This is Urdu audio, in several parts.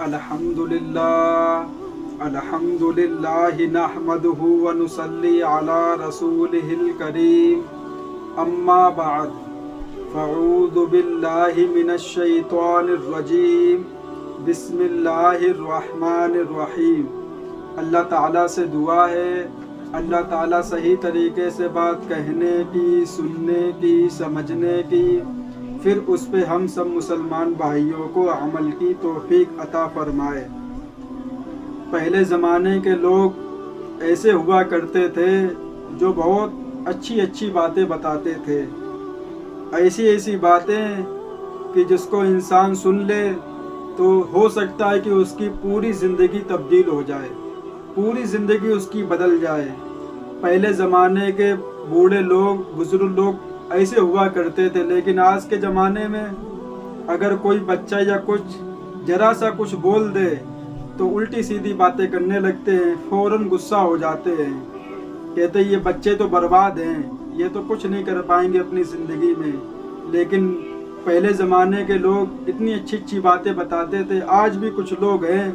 الحمدللہ نحمدہ ونصلی علی رسولہ الکریم اما بعد فاعوذ باللہ من الشیطان الرجیم بسم اللہ الرحمن الرحیم۔ اللہ تعالیٰ سے دعا ہے اللہ تعالیٰ صحیح طریقے سے بات کہنے کی، سننے کی، سمجھنے کی، پھر اس پہ ہم سب مسلمان بھائیوں کو عمل کی توفیق عطا فرمائے۔ پہلے زمانے کے لوگ ایسے ہوا کرتے تھے جو بہت اچھی اچھی باتیں بتاتے تھے، ایسی باتیں کہ جس کو انسان سن لے تو ہو سکتا ہے کہ اس کی پوری زندگی تبدیل ہو جائے، پوری زندگی اس کی بدل جائے۔ پہلے زمانے کے بوڑھے لوگ، بزرگ لوگ ایسے ہوا کرتے تھے، لیکن آج کے زمانے میں اگر کوئی بچہ یا کچھ ذرا سا کچھ بول دے تو الٹی سیدھی باتیں کرنے لگتے ہیں، فوراً غصہ ہو جاتے ہیں، کہتے ہیں یہ بچے تو برباد ہیں، یہ تو کچھ نہیں کر پائیں گے اپنی زندگی میں۔ لیکن پہلے زمانے کے لوگ اتنی اچھی اچھی باتیں بتاتے تھے۔ آج بھی کچھ لوگ ہیں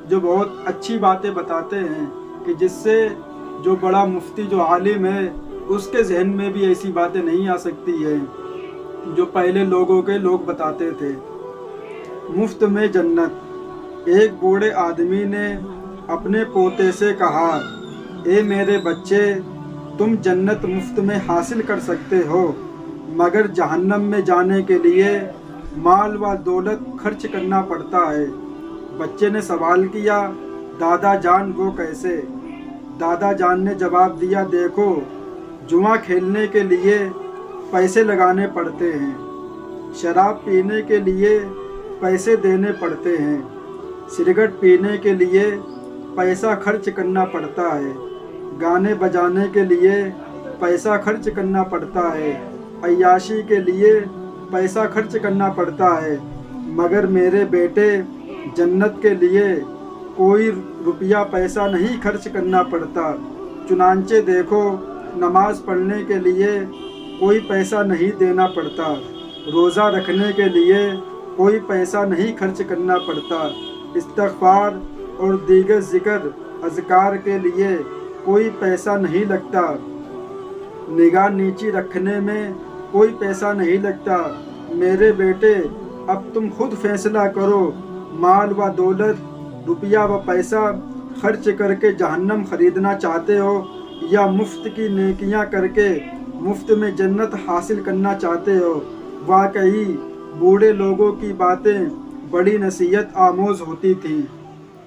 جو بہت اچھی باتیں بتاتے ہیں کہ جس سے جو بڑا مفتی، جو عالم ہے، اس کے ذہن میں بھی ایسی باتیں نہیں آ سکتی ہیں جو پہلے لوگوں کے لوگ بتاتے تھے۔ مفت میں جنت۔ ایک بوڑھے آدمی نے اپنے پوتے سے کہا، اے میرے بچے، تم جنت مفت میں حاصل کر سکتے ہو، مگر جہنم میں جانے کے لیے مال و دولت خرچ کرنا پڑتا ہے۔ بچے نے سوال کیا، دادا جان وہ کیسے؟ دادا جان نے جواب دیا، دیکھو، جوا کھیلنے کے لیے پیسے لگانے پڑتے ہیں، شراب پینے کے لیے پیسے دینے پڑتے ہیں، سگریٹ پینے کے لیے پیسہ خرچ کرنا پڑتا ہے، گانے بجانے کے لیے پیسہ خرچ کرنا پڑتا ہے، عیاشی کے لیے پیسہ خرچ کرنا پڑتا ہے، مگر میرے بیٹے جنت کے لیے کوئی روپیہ پیسہ نہیں خرچ کرنا پڑتا۔ چنانچہ دیکھو، نماز پڑھنے کے لیے کوئی پیسہ نہیں دینا پڑتا، روزہ رکھنے کے لیے کوئی پیسہ نہیں خرچ کرنا پڑتا، استغفار اور دیگر ذکر اذکار کے لیے کوئی پیسہ نہیں لگتا، نگاہ نیچی رکھنے میں کوئی پیسہ نہیں لگتا۔ میرے بیٹے، اب تم خود فیصلہ کرو، مال و دولت، روپیہ و پیسہ خرچ کر کے جہنم خریدنا چاہتے ہو یا مفت کی نیکیاں کر کے مفت میں جنت حاصل کرنا چاہتے ہو؟ واقعی بوڑھے لوگوں کی باتیں بڑی نصیحت آموز ہوتی تھیں۔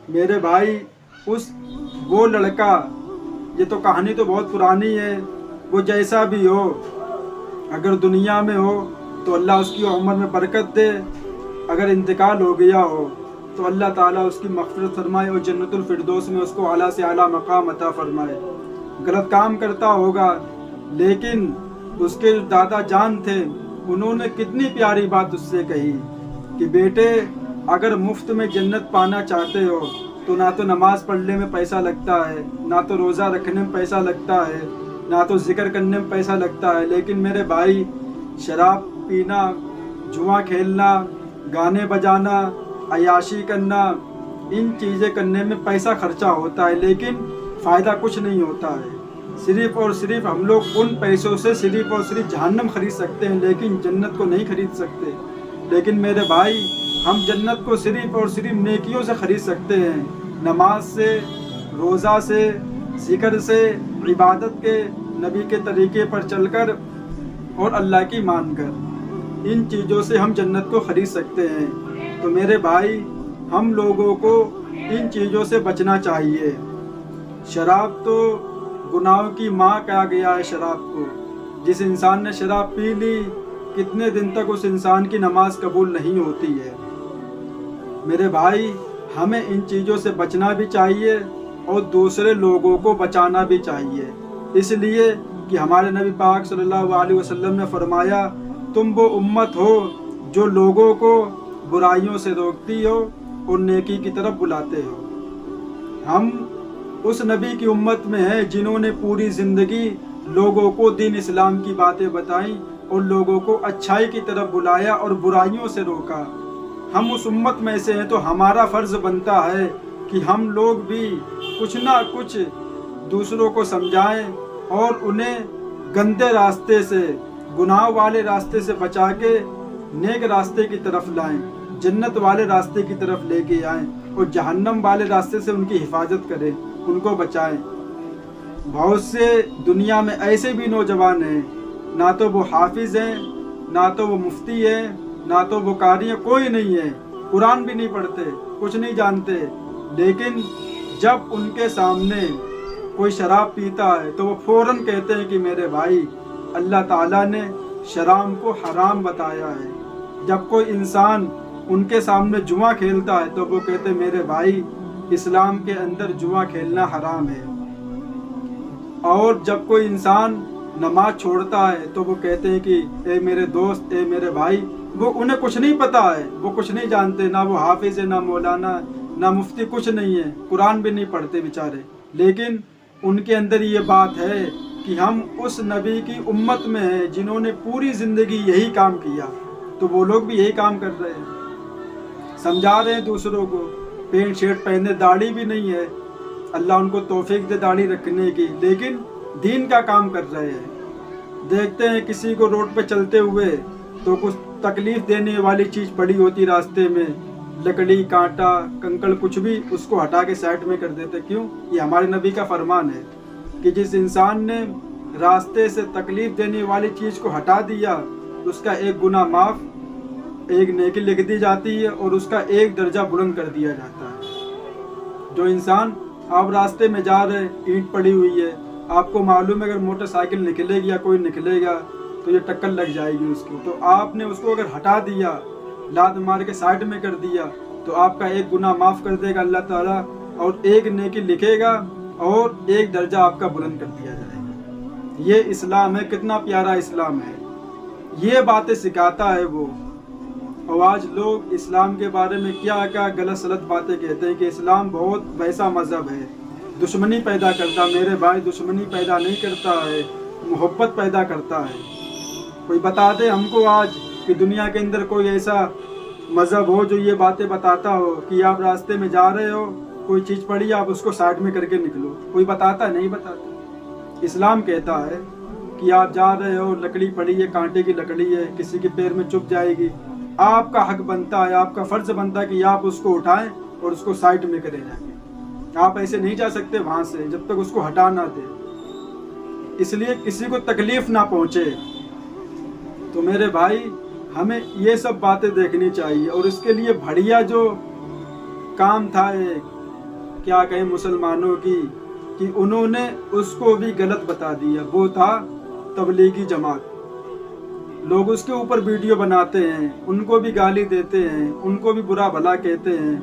میرے بھائی، وہ لڑکا، یہ تو کہانی تو بہت پرانی ہے، وہ جیسا بھی ہو، اگر دنیا میں ہو تو اللہ اس کی عمر میں برکت دے، اگر انتقال ہو گیا ہو تو اللہ تعالیٰ اس کی مغفرت فرمائے اور جنت الفردوس میں اس کو اعلیٰ سے اعلیٰ مقام عطا فرمائے۔ غلط کام کرتا ہوگا، لیکن اس کے جو دادا جان تھے انہوں نے کتنی پیاری بات اس سے کہی کہ بیٹے، اگر مفت میں جنت پانا چاہتے ہو تو نہ تو نماز پڑھنے میں پیسہ لگتا ہے، نہ تو روزہ رکھنے میں پیسہ لگتا ہے، نہ تو ذکر کرنے میں پیسہ لگتا ہے، لیکن میرے بھائی، شراب پینا، جوا کھیلنا، گانے بجانا، عیاشی کرنا، ان چیزیں کرنے میں پیسہ خرچہ ہوتا ہے، لیکن فائدہ کچھ نہیں ہوتا ہے۔ صرف اور صرف ہم لوگ ان پیسوں سے صرف اور صرف جہنم خرید سکتے ہیں، لیکن جنت کو نہیں خرید سکتے۔ لیکن میرے بھائی، ہم جنت کو صرف اور صرف نیکیوں سے خرید سکتے ہیں، نماز سے، روزہ سے، ذکر سے، عبادت کے، نبی کے طریقے پر چل کر اور اللہ کی مان کر، ان چیزوں سے ہم جنت کو خرید سکتے ہیں۔ تو میرے بھائی، ہم لوگوں کو ان چیزوں سے بچنا چاہیے۔ شراب تو گناہوں کی ماں کہا گیا ہے شراب کو۔ جس انسان نے شراب پی لی، کتنے دن تک اس انسان کی نماز قبول نہیں ہوتی ہے۔ میرے بھائی، ہمیں ان چیزوں سے بچنا بھی چاہیے اور دوسرے لوگوں کو بچانا بھی چاہیے، اس لیے کہ ہمارے نبی پاک صلی اللہ علیہ وسلم نے فرمایا، تم وہ امت ہو جو لوگوں کو برائیوں سے روکتی ہو اور نیکی کی طرف بلاتے ہو۔ ہم اس نبی کی امت میں ہیں جنہوں نے پوری زندگی لوگوں کو دین اسلام کی باتیں بتائیں اور لوگوں کو اچھائی کی طرف بلایا اور برائیوں سے روکا۔ ہم اس امت میں سے ہیں تو ہمارا فرض بنتا ہے کہ ہم لوگ بھی کچھ نہ کچھ دوسروں کو سمجھائیں اور انہیں گندے راستے سے، گناہ والے راستے سے بچا کے نیک راستے کی طرف لائیں، جنت والے راستے کی طرف لے کے آئیں اور جہنم والے راستے سے ان کی حفاظت کریں، ان کو بچائیں۔ بہت سے دنیا میں ایسے بھی نوجوان ہیں، نہ تو وہ حافظ ہیں، نہ تو وہ مفتی ہیں، نہ تو وہ قاری ہیں، کوئی نہیں ہے، قرآن بھی نہیں پڑھتے، کچھ نہیں جانتے، لیکن جب ان کے سامنے کوئی شراب پیتا ہے تو وہ فوراً کہتے ہیں کہ میرے بھائی اللہ تعالیٰ نے شراب کو حرام بتایا ہے۔ جب کوئی انسان ان کے سامنے جوا کھیلتا ہے تو وہ کہتے ہیں میرے بھائی اسلام کے اندر جوا کھیلنا حرام ہے۔ اور جب کوئی انسان نماز چھوڑتا ہے تو وہ کہتے ہیں کہ اے میرے دوست، اے میرے بھائی، وہ انہیں کچھ نہیں پتا ہے، وہ کچھ نہیں جانتے، نہ وہ حافظ ہے، نہ مولانا، نہ مفتی، کچھ نہیں ہے، قرآن بھی نہیں پڑھتے بیچارے، لیکن ان کے اندر یہ بات ہے کہ ہم اس نبی کی امت میں ہیں جنہوں نے پوری زندگی یہی کام کیا، تو وہ لوگ بھی یہی کام کر رہے ہیں، سمجھا رہے ہیں دوسروں کو، پینٹ شرٹ پہنے، داڑھی بھی نہیں ہے، اللہ ان کو توفیق دے داڑھی رکھنے کی، لیکن دین کا کام کر رہے ہیں۔ دیکھتے ہیں کسی کو روڈ پہ چلتے ہوئے تو کچھ تکلیف دینے والی چیز پڑی ہوتی راستے میں، لکڑی، کانٹا، کنکڑ، کچھ بھی، اس کو ہٹا کے سائڈ میں کر دیتے۔ کیوں؟ یہ ہمارے نبی کا فرمان ہے کہ جس انسان نے راستے سے تکلیف دینے والی چیز کو ہٹا دیا اس کا ایک گناہ معاف، ایک نیکی لکھ دی جاتی ہے اور اس کا ایک درجہ بلند کر دیا جاتا ہے۔ جو انسان، آپ راستے میں جا رہے، اینٹ پڑی ہوئی ہے، آپ کو معلوم ہے اگر موٹر سائیکل نکلے گی یا کوئی نکلے گا تو یہ ٹکر لگ جائے گی اس کی، تو آپ نے اس کو اگر ہٹا دیا، لات مار کے سائڈ میں کر دیا، تو آپ کا ایک گناہ معاف کر دے گا اللہ تعالیٰ اور ایک نیکی لکھے گا اور ایک درجہ آپ کا بلند کر دیا جائے گا۔ یہ اسلام ہے، کتنا پیارا اسلام ہے، یہ باتیں سکھاتا ہے وہ۔ اور آج لوگ اسلام کے بارے میں کیا کیا غلط سلط باتیں کہتے ہیں کہ اسلام بہت ویسا مذہب ہے، دشمنی پیدا کرتا۔ میرے بھائی دشمنی پیدا نہیں کرتا ہے، محبت پیدا کرتا ہے۔ کوئی بتا دے ہم کو آج کہ دنیا کے اندر کوئی ایسا مذہب ہو جو یہ باتیں بتاتا ہو کہ آپ راستے میں جا رہے ہو، کوئی چیز پڑی، آپ اس کو سائڈ میں کر کے نکلو، کوئی بتاتا؟ نہیں بتاتا۔ اسلام کہتا ہے کہ آپ جا رہے ہو، لکڑی پڑی ہے، کانٹے کی لکڑی ہے، کسی کے پیر میں چبھ جائے گی، آپ کا حق بنتا ہے، آپ کا فرض بنتا ہے کہ آپ اس کو اٹھائیں اور اس کو سائڈ میں کریں جا کے۔ آپ ایسے نہیں جا سکتے وہاں سے جب تک اس کو ہٹا نہ دے، اس لیے کسی کو تکلیف نہ پہنچے۔ تو میرے بھائی ہمیں یہ سب باتیں دیکھنی چاہیے، اور اس کے لیے بڑھیا جو کام تھا ایک، کیا کہیں مسلمانوں کی، کہ انہوں نے اس کو بھی غلط بتا دیا، وہ تھا تبلیغی جماعت۔ لوگ اس کے اوپر ویڈیو بناتے ہیں، ان کو بھی گالی دیتے ہیں، ان کو بھی برا بھلا کہتے ہیں،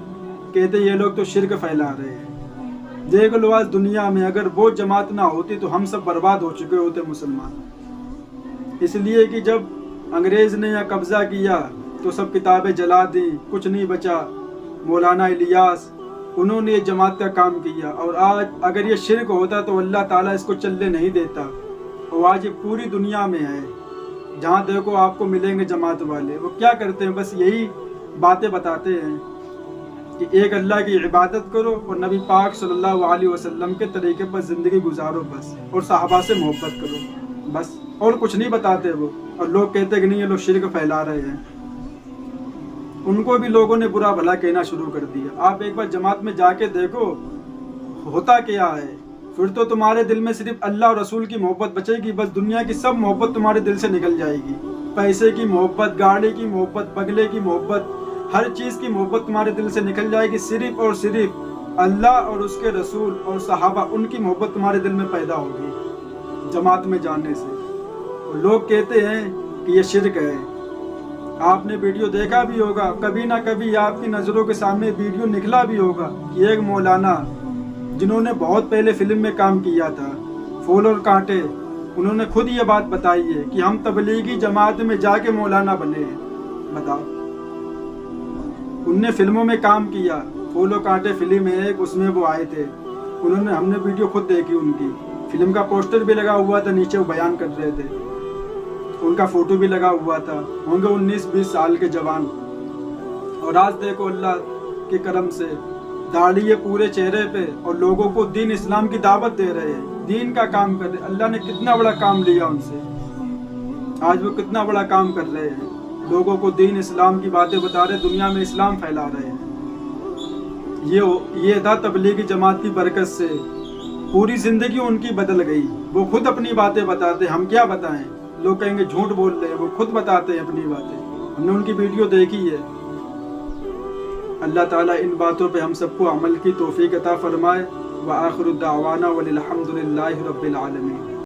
کہتے ہیں یہ لوگ تو شرک پھیلا رہے ہیں۔ دیکھ لو آج دنیا میں اگر وہ جماعت نہ ہوتی تو ہم سب برباد ہو چکے ہوتے مسلمان، اس لیے کہ جب انگریز نے یہاں قبضہ کیا تو سب کتابیں جلا دیں، کچھ نہیں بچا۔ مولانا الیاس، انہوں نے یہ جماعت کا کام کیا، اور آج اگر یہ شرک ہوتا تو اللہ تعالیٰ اس کو چلنے نہیں دیتا، اور آج یہ پوری دنیا میں ہے، جہاں دیکھو آپ کو ملیں گے جماعت والے۔ وہ کیا کرتے ہیں؟ بس یہی باتیں بتاتے ہیں کہ ایک اللہ کی عبادت کرو اور نبی پاک صلی اللہ علیہ وسلم کے طریقے پر زندگی گزارو بس، اور صحابہ سے محبت کرو بس، اور کچھ نہیں بتاتے وہ۔ اور لوگ کہتے کہ نہیں یہ لوگ شرک پھیلا رہے ہیں، ان کو بھی لوگوں نے برا بھلا کہنا شروع کر دیا۔ آپ ایک بار جماعت میں جا کے دیکھو ہوتا کیا ہے، پھر تو تمہارے دل میں صرف اللہ اور رسول کی محبت بچے گی، بس دنیا کی سب محبت تمہارے دل سے نکل جائے گی۔ پیسے کی محبت، گاڑی کی محبت، بنگلے کی محبت، ہر چیز کی محبت تمہارے دل سے نکل جائے گی، صرف اور صرف اللہ اور اس کے رسول اور صحابہ، ان کی محبت تمہارے دل میں پیدا ہوگی جماعت میں جانے سے۔ لوگ کہتے ہیں کہ یہ شرک ہے۔ آپ نے ویڈیو دیکھا بھی ہوگا، کبھی نہ کبھی آپ کی نظروں کے سامنے ویڈیو نکلا بھی ہوگا کہ ایک مولانا جنہوں نے بہت پہلے فلم میں کام کیا تھا، پھول اور کانٹے، انہوں نے خود یہ بات بتائی ہے کہ ہم تبلیغی جماعت میں جا کے مولانا بنے ہیں۔ بتاؤ، ان نے فلموں میں کام کیا، پھول و کانٹے فلم ہے ایک، اس میں وہ آئے تھے، انہوں نے، ہم نے ویڈیو خود دیکھی ان کی، فلم کا پوسٹر بھی لگا ہوا تھا، نیچے وہ بیان کر رہے تھے، ان کا فوٹو بھی لگا ہوا تھا، ہوں گے 19-20 سال کے جوان۔ اور آج دیکھو اللہ کے کرم سے داڑھی ہے پورے چہرے پہ اور لوگوں کو دین اسلام کی دعوت دے رہے ہیں، دین کا کام کر رہے ہیں۔ اللہ نے کتنا بڑا کام لیا ان سے، آج وہ کتنا بڑا کام کر رہے ہیں، لوگوں کو دین اسلام کی باتیں بتا رہے، دنیا میں اسلام پھیلا رہے ہیں۔ یہ تھا تبلیغی جماعت کی برکت سے پوری زندگی ان کی بدل گئی۔ وہ خود اپنی باتیں بتاتے، ہم کیا بتائیں، لوگ کہیں گے جھوٹ بول رہے ہیں، وہ خود بتاتے ہیں اپنی باتیں، ہم نے ان کی ویڈیو دیکھی ہے۔ اللہ تعالیٰ ان باتوں پہ ہم سب کو عمل کی توفیق عطا فرمائے۔ وآخر الدعوانا وللحمد للہ رب العالمین۔